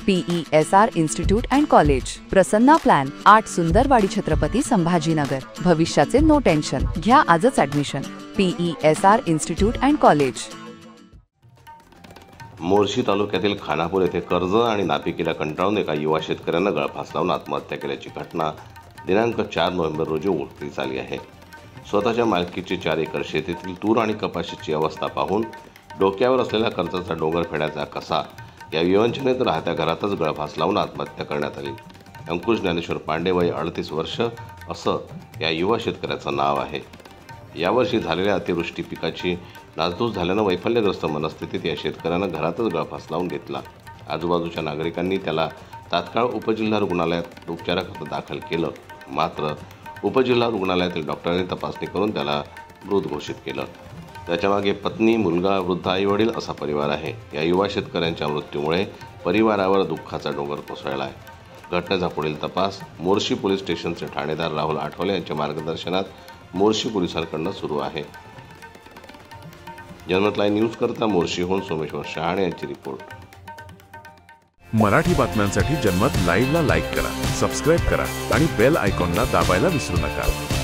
PESR institute and college, Prasanna plan, 8 Sundarwadi, Chhatrapati Sambhajinagar. भविष्याचे no tension, घ्या आजच admission. PESR institute and college. Morshi तालुक्यातील खानापूर येथे कर्ज आणि नापिकीला कंटाळून एका युवा शेतकऱ्यानं गळफास लावून आत्महत्या केल्याची घटना दिनांक 4 नोव्हेंबर रोजी उघडकीस आली आहे। स्वतःच्या मालकीची 4 एकर शेतीतील तूर आणि कपाशीची अवस्था पाहून डोक्यावर असलेला कर्जाचा डोंगर फेडायचा कसा या विवंचनेत राहत्या घरातच गळफास लावून आत्महत्या करण्यात आली। अंकुश ज्ञानेश्वर पांडे, वय 38 वर्ष असं या युवा शेतकऱ्याचं नाव आहे। यावर्षी झालेल्या अतिवृष्टी पिकाची नासधूस झाल्यानं वैफल्यग्रस्त मनस्थितीत या शेतकऱ्यानं घरातच गळफास लावून घेतला। आजूबाजूच्या नागरिकांनी त्याला तात्काळ उपजिल्हा रुग्णालयात उपचाराकरता दाखल केलं, मात्र उपजिल्हा रुग्णालयातील डॉक्टरांनी तपासणी करून त्याला मृत घोषित केलं। त्याच्यामागे पत्नी, मुलगा, वृद्ध आईवडील असा परिवार आहे। या युवा शेतकऱ्यांच्या मृत्यूमुळे परिवारावर दुःखाचा डोंगर कोसळला आहे। घटनेचा पुढील तपास मोर्शी पोलीस स्टेशनचे ठाणेदार राहुल आठवले यांच्या मार्गदर्शनात मोर्शी पोलिसांकडून सुरू आहे। जनमत लाईव्ह न्यूज करता मोर्शीहून सोमेश्वर शहाणे यांची रिपोर्ट। मराठी बातम्यांसाठी जनमत लाईव्हला लाईक करा, सबस्क्राईब करा आणि बेल आयकॉनला दाबायला विसरू नका।